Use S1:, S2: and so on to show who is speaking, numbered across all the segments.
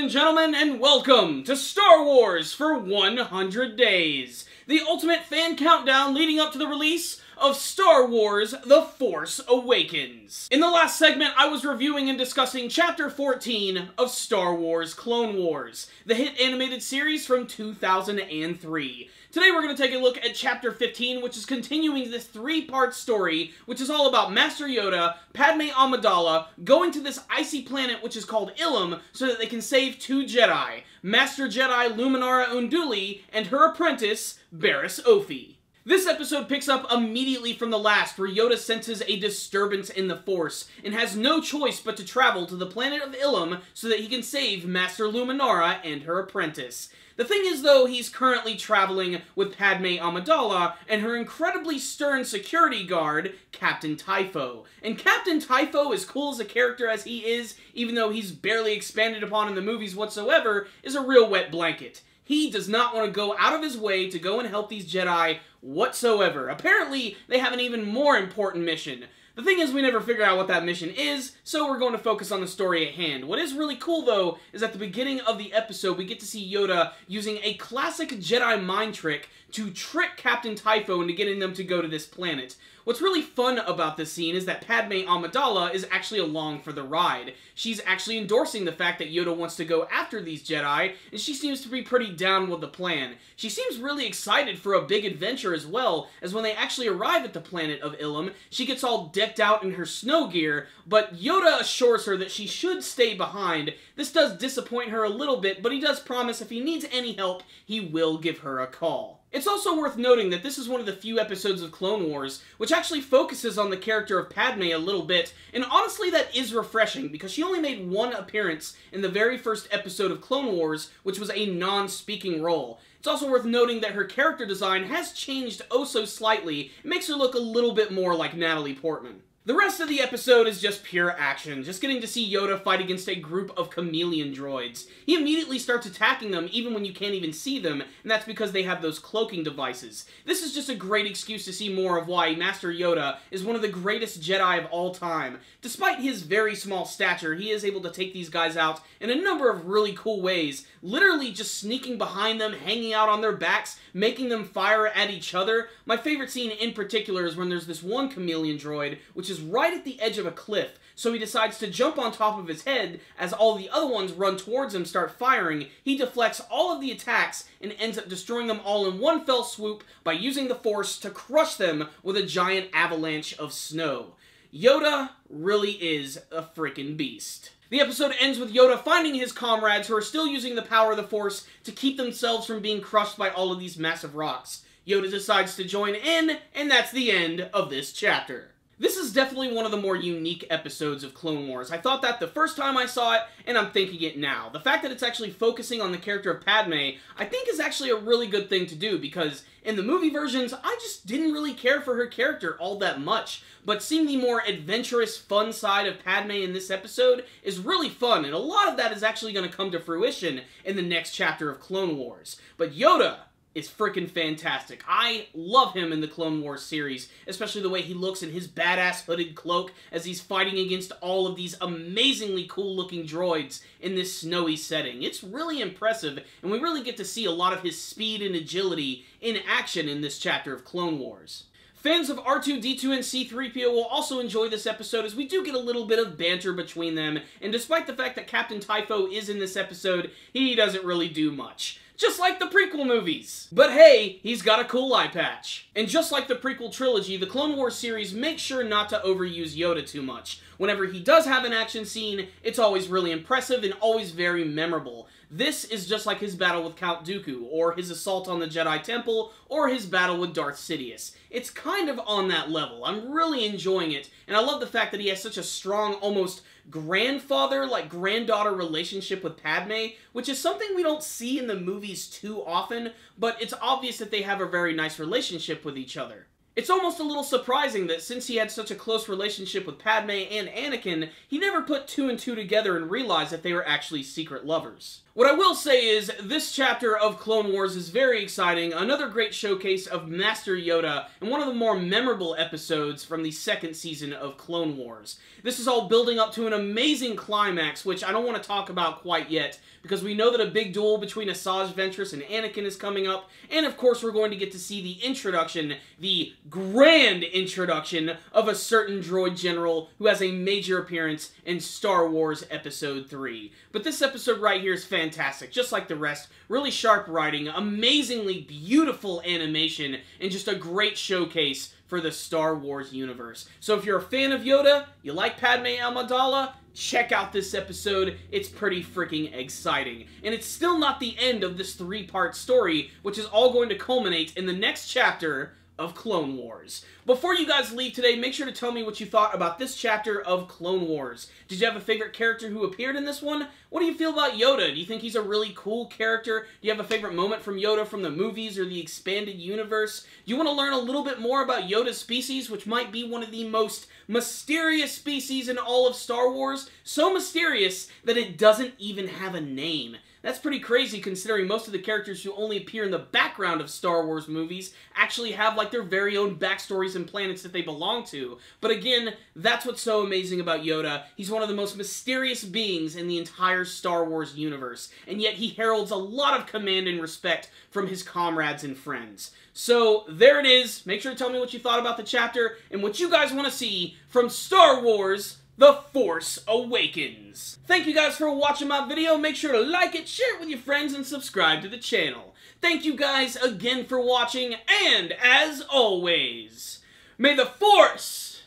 S1: and gentlemen, and welcome to Star Wars for 100 Days, the ultimate fan countdown leading up to the release of Star Wars The Force Awakens. In the last segment, I was reviewing and discussing Chapter 14 of Star Wars Clone Wars, the hit animated series from 2003. Today we're going to take a look at Chapter 15, which is continuing this three-part story, which is all about Master Yoda, Padme Amidala, going to this icy planet which is called Ilum, so that they can save two Jedi, Master Jedi Luminara Unduli and her apprentice, Barriss Offee. This episode picks up immediately from the last, where Yoda senses a disturbance in the Force, and has no choice but to travel to the planet of Ilum so that he can save Master Luminara and her apprentice. The thing is, though, he's currently traveling with Padme Amidala and her incredibly stern security guard, Captain Typho. And Captain Typho, as cool as a character as he is, even though he's barely expanded upon in the movies whatsoever, is a real wet blanket. He does not want to go out of his way to go and help these Jedi whatsoever. Apparently, they have an even more important mission. The thing is, we never figure out what that mission is, so we're going to focus on the story at hand. What is really cool, though, is at the beginning of the episode, we get to see Yoda using a classic Jedi mind trick to trick Captain Typho into getting them to go to this planet. What's really fun about this scene is that Padme Amidala is actually along for the ride. She's actually endorsing the fact that Yoda wants to go after these Jedi, and she seems to be pretty down with the plan. She seems really excited for a big adventure as well, as when they actually arrive at the planet of Ilum, she gets all decked out in her snow gear, but Yoda assures her that she should stay behind. This does disappoint her a little bit, but he does promise if he needs any help, he will give her a call. It's also worth noting that this is one of the few episodes of Clone Wars which actually focuses on the character of Padme a little bit, and honestly that is refreshing because she only made one appearance in the very first episode of Clone Wars, which was a non-speaking role. It's also worth noting that her character design has changed oh so slightly. It makes her look a little bit more like Natalie Portman. The rest of the episode is just pure action, just getting to see Yoda fight against a group of chameleon droids. He immediately starts attacking them even when you can't even see them, and that's because they have those cloaking devices. This is just a great excuse to see more of why Master Yoda is one of the greatest Jedi of all time. Despite his very small stature, he is able to take these guys out in a number of really cool ways, literally just sneaking behind them, hanging out on their backs, making them fire at each other. My favorite scene in particular is when there's this one chameleon droid, which is right at the edge of a cliff, so he decides to jump on top of his head as all the other ones run towards him, start firing. He deflects all of the attacks and ends up destroying them all in one fell swoop by using the Force to crush them with a giant avalanche of snow. Yoda really is a freaking beast. The episode ends with Yoda finding his comrades who are still using the power of the Force to keep themselves from being crushed by all of these massive rocks. Yoda decides to join in, and that's the end of this chapter. This is definitely one of the more unique episodes of Clone Wars. I thought that the first time I saw it, and I'm thinking it now. The fact that it's actually focusing on the character of Padme, I think is actually a really good thing to do, because in the movie versions, I just didn't really care for her character all that much. But seeing the more adventurous, fun side of Padme in this episode is really fun, and a lot of that is actually going to come to fruition in the next chapter of Clone Wars. But Yoda is freaking fantastic. I love him in the Clone Wars series, especially the way he looks in his badass hooded cloak as he's fighting against all of these amazingly cool-looking droids in this snowy setting. It's really impressive, and we really get to see a lot of his speed and agility in action in this chapter of Clone Wars. Fans of R2-D2 and C-3PO will also enjoy this episode, as we do get a little bit of banter between them, and despite the fact that Captain Typho is in this episode, he doesn't really do much. Just like the prequel movies. But hey, he's got a cool eye patch. And just like the prequel trilogy, the Clone Wars series makes sure not to overuse Yoda too much. Whenever he does have an action scene, it's always really impressive and always very memorable. This is just like his battle with Count Dooku, or his assault on the Jedi Temple, or his battle with Darth Sidious. It's kind of on that level. I'm really enjoying it, and I love the fact that he has such a strong, almost grandfather, like granddaughter relationship with Padme, which is something we don't see in the movies too often, but it's obvious that they have a very nice relationship with each other. It's almost a little surprising that since he had such a close relationship with Padme and Anakin, he never put two and two together and realized that they were actually secret lovers. What I will say is, this chapter of Clone Wars is very exciting, another great showcase of Master Yoda, and one of the more memorable episodes from the second season of Clone Wars. This is all building up to an amazing climax, which I don't want to talk about quite yet, because we know that a big duel between Asajj Ventress and Anakin is coming up, and of course we're going to get to see the introduction, the grand introduction, of a certain droid general who has a major appearance in Star Wars Episode 3. But this episode right here is fantastic, just like the rest. Really sharp writing, amazingly beautiful animation, and just a great showcase for the Star Wars universe. So if you're a fan of Yoda, you like Padme Amidala, check out this episode. It's pretty freaking exciting. And it's still not the end of this three-part story, which is all going to culminate in the next chapter of Clone Wars. Before you guys leave today, make sure to tell me what you thought about this chapter of Clone Wars. Did you have a favorite character who appeared in this one? What do you feel about Yoda? Do you think he's a really cool character? Do you have a favorite moment from Yoda from the movies or the expanded universe? Do you want to learn a little bit more about Yoda's species, which might be one of the most mysterious species in all of Star Wars? So mysterious that it doesn't even have a name. That's pretty crazy considering most of the characters who only appear in the background of Star Wars movies actually have like their very own backstories and planets that they belong to. But again, that's what's so amazing about Yoda. He's one of the most mysterious beings in the entire Star Wars universe, and yet he heralds a lot of command and respect from his comrades and friends. So there it is. Make sure to tell me what you thought about the chapter and what you guys want to see from Star Wars The Force Awakens. Thank you guys for watching my video. Make sure to like it, share it with your friends, and subscribe to the channel. Thank you guys again for watching, and as always, may the Force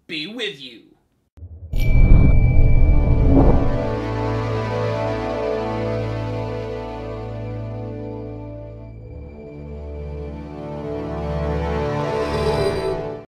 S1: be with you.